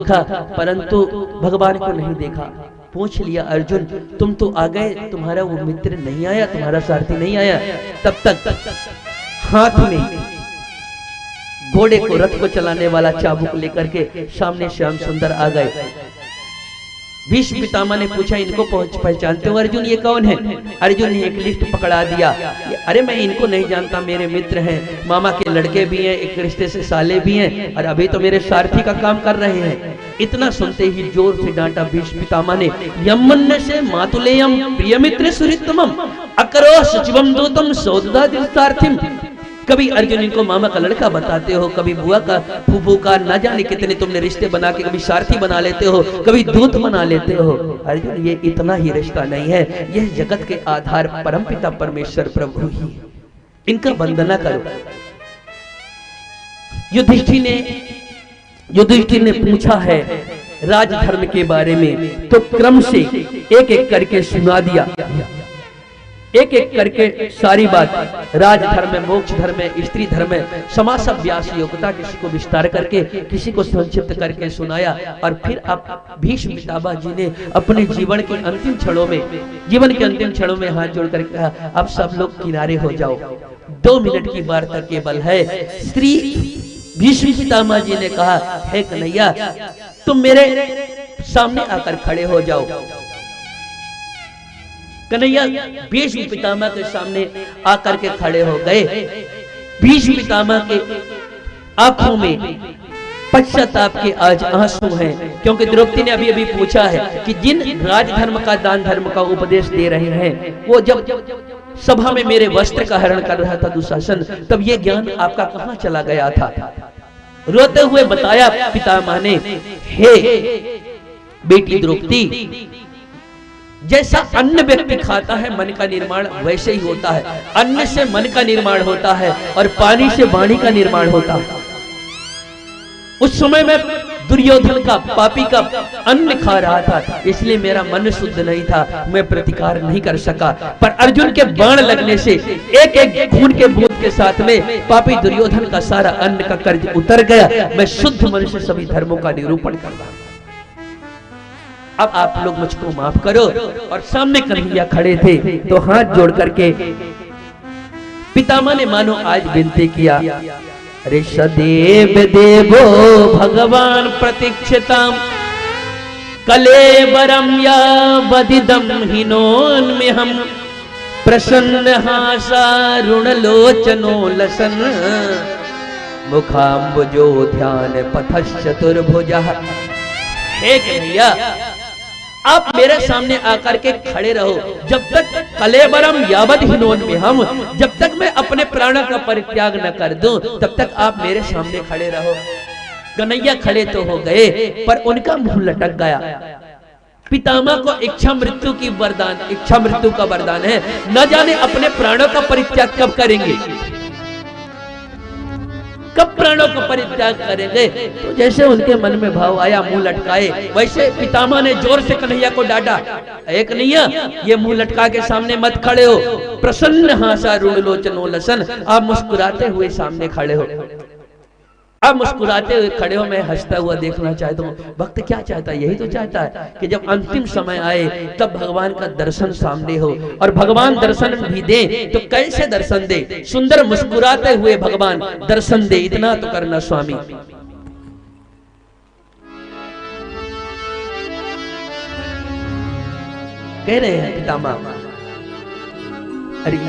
देखा परंतु भगवान को नहीं देखा। पूछ लिया अर्जुन तुम तो आ गए, तुम्हारा वो मित्र नहीं आया, तुम्हारा सारथी नहीं आया। तब तक हाथ में घोड़े को, रथ को चलाने वाला चाबुक लेकर के सामने श्याम सुंदर आ गए। भीष्म पितामह ने पूछा इनको पहचानते हो अर्जुन, ये कौन है? अर्जुन ने एक लिफ्ट पकड़ा दिया। अरे मैं इनको नहीं जानता, मेरे मित्र हैं, मामा के लड़के भी हैं, एक रिश्ते से साले भी हैं, और अभी तो मेरे सारथी का काम कर रहे हैं। इतना सुनते ही जोर से डांटा भीष्म पितामह ने, यमन्य से मातुलेयम प्रियमित्र सुहृत्तमम अकरो सचिवम दूतम सौदादिसारथिम। कभी अर्जुन इनको मामा का लड़का बताते हो, कभी बुआ का, फूफू का, न जाने कितने तुमने रिश्ते बना के कभी सारथी बना लेते हो, कभी दूत बना लेते हो। अर्जुन ये इतना ही रिश्ता नहीं है, यह जगत के आधार परमपिता परमेश्वर प्रभु ही है, इनका वंदना करो। युधिष्ठिर ने पूछा है राजधर्म के बारे में, तो क्रम से एक एक करके सुना दिया, एक एक करके सारी बात। राजधर्म में, मोक्ष धर्म में, स्त्री धर्म में, समास व्यास योग्यता, किसी को विस्तार करके, किसी को संक्षिप्त करके सुनाया। और फिर अब भीष्म पितामह जी ने अपने जीवन के अंतिम क्षणों में हाथ जोड़कर कहा अब सब लोग किनारे हो जाओ, 2 मिनट की वार्ता केवल है। श्री भीष्म पितामह जी ने कहा हे कन्हैया तुम मेरे सामने आकर खड़े हो जाओ। कन्हैया भीष्म पितामह के सामने आकर के खड़े हो गए। भीष्म पितामह के आंखों में पश्चाताप के आज आंसू हैं, क्योंकि द्रौपदी ने अभी अभी पूछा है कि जिन राजधर्म का, दान धर्म का उपदेश दे रहे हैं, वो जब सभा में मेरे वस्त्र का हरण कर रहा था दुशासन, तब ये ज्ञान आपका कहां चला गया था? रोते हुए बताया पितामह ने, हे बेटी द्रौपदी, जैसा अन्न व्यक्ति खाता है मन का निर्माण वैसे ही होता है। अन्न से मन का निर्माण होता है और पानी से वाणी का निर्माण होता है। उस समय मैं दुर्योधन का, पापी का अन्न खा रहा था, इसलिए मेरा मन शुद्ध नहीं था, मैं प्रतिकार नहीं कर सका। पर अर्जुन के बाण लगने से एक एक खून के बूंद के साथ में पापी दुर्योधन का सारा अन्न का कर्ज उतर गया। मैं शुद्ध मन से सभी धर्मों का निरूपण कर रहा हूं। अब आप लोग मुझको माफ करो। और सामने कन्हैया खड़े थे तो हाथ जोड़ करके पितामह ने मानो आज विनती किया, अरे सदैव देवो भगवान प्रतीक्षताम कलेवरम या वदिदम हिनोन्म्यहम प्रसन्न हासा ऋणलोचनो लसन मुखाम्बुजो ध्यान पथश्चतुर्भुजः। हे कन्हैया आप मेरे सामने आकर के खड़े रहो, जब तक कलेबरम यावद हिनोन्म्यहम, जब तक मैं अपने प्राणों का परित्याग न कर दूं तब तक आप मेरे सामने खड़े रहो। कन्हैया खड़े तो हो गए पर उनका मुंह लटक गया। पितामह को इच्छा मृत्यु का वरदान है, न जाने अपने प्राणों का परित्याग कब करेंगे, कब प्राणों का परित्याग करेंगे। तो जैसे उनके मन में भाव आया मुंह लटकाए, वैसे पितामह ने जोर से कन्हैया को डांटा, एक कन्हैया ये मुंह लटका के सामने मत खड़े हो, प्रसन्न हासा ऋणलोचनो लसन, आप मुस्कुराते हुए सामने खड़े हो, आप मुस्कुराते हुए खड़े हो, मैं हंसता हुआ देखना चाहता हूँ। भक्त क्या चाहता है? यही तो चाहता है कि जब अंतिम समय आए तब भगवान का दर्शन सामने हो, और भगवान दर्शन भी दे तो कैसे दर्शन दे? सुंदर मुस्कुराते हुए भगवान दर्शन दे, इतना तो करना स्वामी। कह रहे हैं पितामह, अरे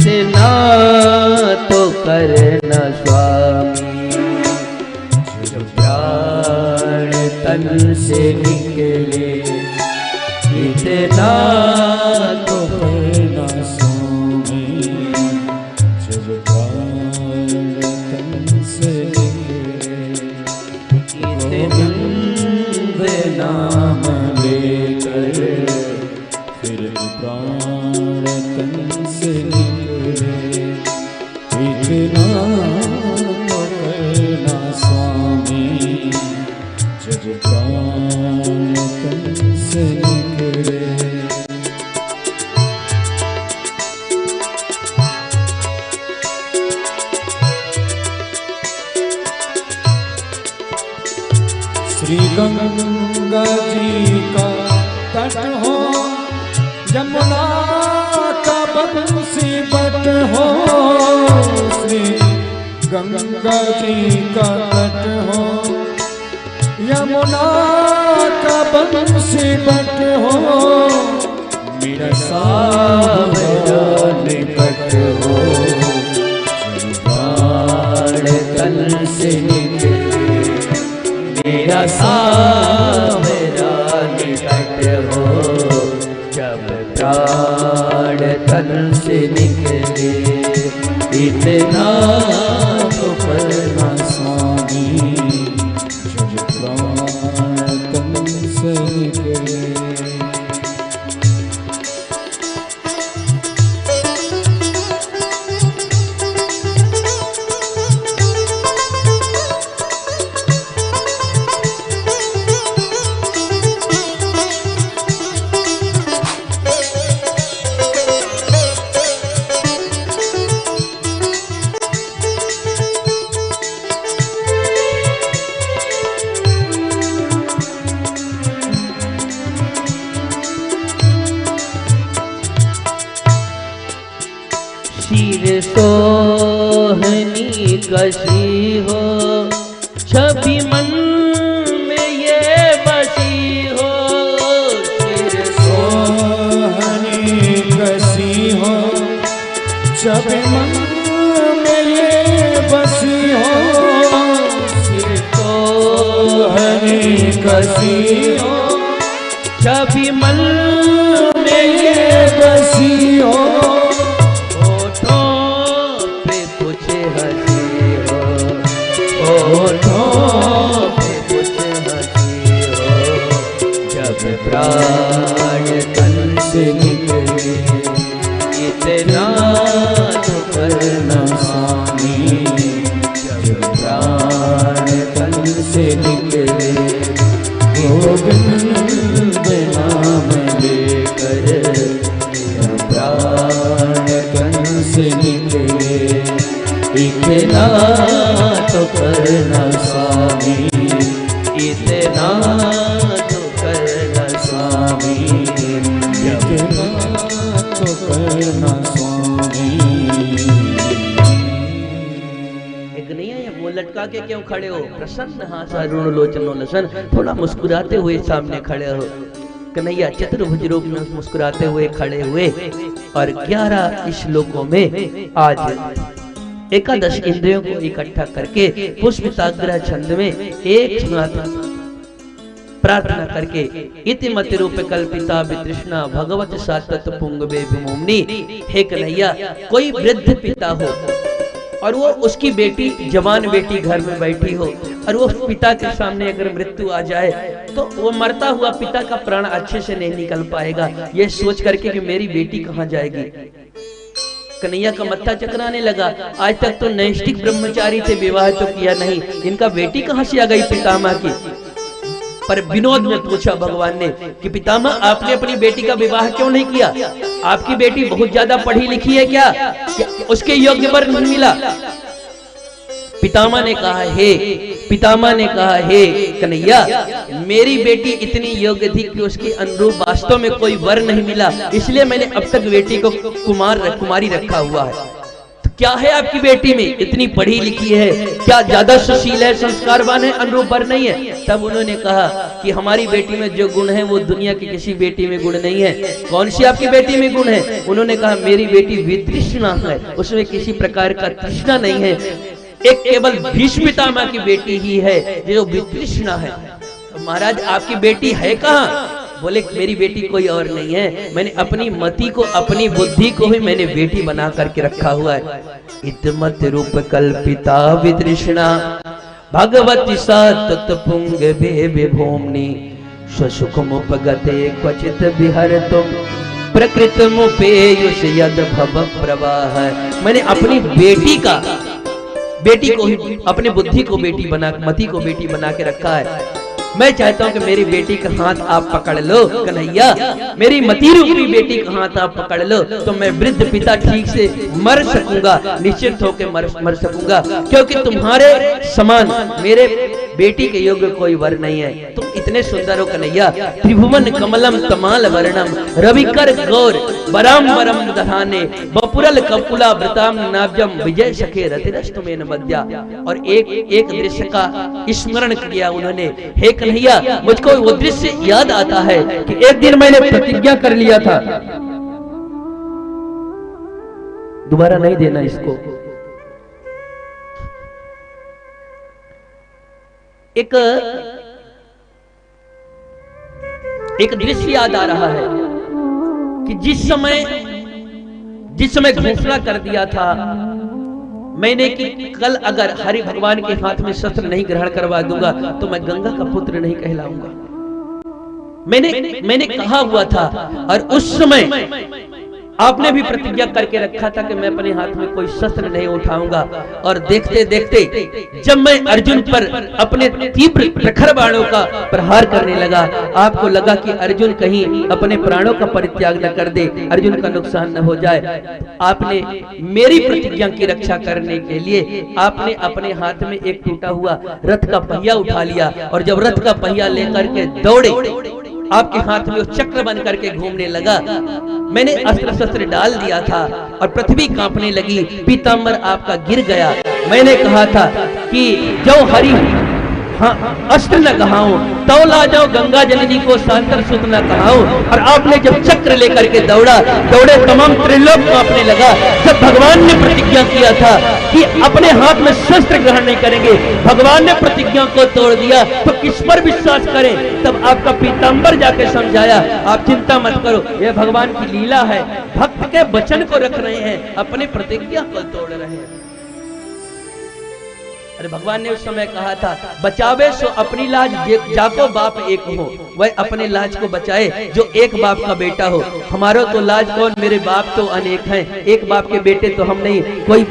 इतना तो करना स्वामी, जो प्राण तन से निकले, इतना तो करना स्वामी, जो प्राण तन से निकले, इतने नाम लेकर फिर प्राण तन से इतना करना स्वामी, जब प्राण तन से निकले। श्री गंगा जी का तट हो, यमुना का बंसी बट हो, श्री गंगा जी का तट हो, यमुना का बंसी बट हो, मेरा सावरा निकट हो, प्राण तन से निकले, मेरा सावरा निकट हो, जब प्राण तन से निकले, इतना तो करना स्वामी, जब प्राण तन से निकले। शीर सोहनी कशी हो, छवि मन में ये बसी हो, शीर सोहनी कसी हो, छवि मन में ये बसी हो, शीर सोहनी कसी हो, छवि मन में ये बसी हो, होठों पे कुछ हंसी हो, जब प्राण तन से निकले, इतना तो करना स्वामी, जब प्राण तन से निकले, गोविंद नाम लेकर, जब प्राण तन से निकले, इतना तो करना स्वामी, इतना तो करना स्वामी, इतना तो करना स्वामी। एक नहीं है, वो लटका के क्यों खड़े हो? प्रसन्न हासा ऋण लोचनो लसन, थोड़ा मुस्कुराते हुए सामने खड़े हो। कन्हैया चतुर्भुज रूप में मुस्कुराते हुए खड़े हुए, और 11 श्लोकों में आज एकादश इंद्रियों को इकट्ठा करके पुष्पिताग्रह छंद में एक साथ प्रार्थना करके, इति मति रूप कल्पिता वितृष्णा भगवत सातत पुंगवे विमोमनी। हे कन्हैया, कोई वृद्ध पिता हो और वो उसकी बेटी, जवान बेटी घर में बैठी हो, और वो पिता के सामने अगर मृत्यु आ जाए तो वो मरता हुआ पिता का प्राण अच्छे से नहीं निकल पाएगा, ये सोच करके कि मेरी बेटी कहाँ जाएगी। कन्हैया का मत्था चकराने लगा। आज तक तो नैष्ठिक ब्रह्मचारी थे, विवाह तो किया नहीं, इनका बेटी कहाँ से आ गई पितामह की। पर विनोद में पूछा भगवान ने कि पितामह, आपने अपनी बेटी का विवाह क्यों नहीं किया? आपकी बेटी बहुत ज्यादा पढ़ी लिखी है क्या उसके योग्य वर नहीं मिला? पितामह ने कहा, हे कन्हैया, मेरी बेटी इतनी योग्य थी कि उसके अनुरूप वास्तव में कोई वर नहीं मिला, इसलिए मैंने अब तक बेटी को कुमारी रखा हुआ है। तो क्या है आपकी बेटी में? इतनी पढ़ी लिखी है, क्या ज्यादा सुशील है, संस्कारवान है, अनुरूप वर नहीं है? तब उन्होंने कहा कि हमारी बेटी में जो गुण है वो दुनिया की किसी बेटी में गुण नहीं है। कौन सी आपकी बेटी में गुण है? उन्होंने कहा, मेरी बेटी वितृष्णा है, उसमें किसी प्रकार का तृष्णा नहीं है, एक केवल भीष्म पितामह की बेटी ही है जो वितृष्णा है। तो महाराज, आपकी बेटी है कहाँ? बोले, मेरी बेटी कोई और नहीं है, मैंने अपनी मति को, अपनी बुद्धि को ही मैंने बेटी बना करके रखा हुआ है। इतमत रूप कल्पिता वितृष्णा भगवती सातत पुंग विभोमनी, स्वसुखमुपगते क्वचित विहरतुम प्रकृतमुपेयुष यद भव प्रवाह। मैंने अपनी बेटी को ही, अपने बुद्धि को बेटी बना, मति को बेटी बना के रखा है। मैं चाहता हूं कि मेरी बेटी का हाथ आप पकड़ लो कन्हैया, मेरी मती रूपी बेटी का हाथ आप पकड़ लो, तो मैं वृद्ध पिता ठीक से मर सकूंगा, निश्चित होकर मर सकूंगा, क्योंकि तुम्हारे समान मेरे बेटी के योग्य कोई वर नहीं है। तुम इतने सुंदर हो कन्हैया, त्रिभुवन कमलम तमाल वर्णम रविकर गौर बराम्बरम दधाने बपुरल कपुला व्रताम नाब्जम विजय सखे रतिरस तुम्हें बद्या। और एक दृश्य का स्मरण किया उन्होंने। हे कन्हैया, मुझको वो दृश्य याद आता है कि एक दिन मैंने प्रतिज्ञा कर लिया था, दोबारा नहीं देना इसको। एक दृश्य याद आ रहा है कि जिस समय घोषणा कर दिया था मैंने कि कल अगर हरि भगवान के हाथ में शस्त्र नहीं ग्रहण करवा दूंगा तो मैं गंगा का पुत्र नहीं कहलाऊंगा। मैंने कहा हुआ था, और उस समय आपने भी प्रतिज्ञा करके रखा था कि मैं अपने हाथ में कोई शस्त्र नहीं उठाऊंगा। और देखते देखते जब मैं अर्जुन पर अपने तीव्र प्रखर बाणों का प्रहार करने लगा, आपको लगा कि अर्जुन कहीं अपने प्राणों का परित्याग न कर दे, अर्जुन का नुकसान न हो जाए। आपने मेरी प्रतिज्ञा की रक्षा करने के लिए आपने अपने हाथ में एक टूटा हुआ रथ का पहिया उठा लिया, और जब रथ का पहिया लेकर के दौड़े, आपके हाथ में वो चक्र बन करके घूमने लगा। मैंने अस्त्र शस्त्र डाल दिया था और पृथ्वी कांपने लगी, पीतांबर आपका गिर गया। मैंने कहा था कि जो हरि अस्त्र न कहाऊं तो ला जाओ गंगा जननी को सांतर सुत न कहाऊं। और आपने जब चक्र लेकर के दौड़े तमाम त्रिलोक कांपने लगा। जब भगवान ने प्रतिज्ञा किया था कि अपने हाथ में शस्त्र ग्रहण नहीं करेंगे, भगवान ने प्रतिज्ञा को तोड़ दिया, तो किस पर विश्वास करें। तब आपका पीतांबर जाके समझाया, आप चिंता मत करो, यह भगवान की लीला है, भक्त के वचन को रख रहे हैं, अपने प्रतिज्ञा को तोड़ रहे हैं। अरे भगवान ने उस समय कहा था, बचावे सो अपनी लाज जाको बाप एक हो, वह अपने लाज को बचाए जो एक बाप का बेटा हो। हमारो तो लाज कौन, मेरे बाप तो अनेक हैं, एक बाप के बेटे तो हम नहीं। कोई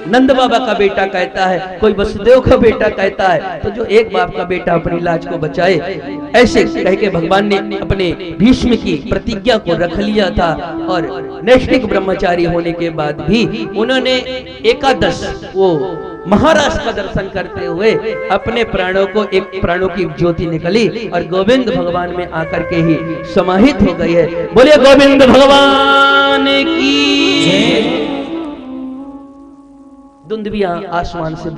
नंद बाबा का बेटा कहता है, कोई वसुदेव का बेटा कहता है, तो जो एक बाप का बेटा अपनी लाज को बचाए। ऐसे कह के भगवान ने अपने भीष्म की प्रतिज्ञा को रख लिया था। और नैष्ठिक ब्रह्मचारी होने के बाद भी उन्होंने एकादश वो महाराज का दर्शन करते हुए अपने प्राणों को, एक प्राणों की ज्योति निकली और गोविंद भगवान में आकर के ही समाहित हो गई है। बोलिए गोविंद भगवान की। दुंदुभियां आसमान से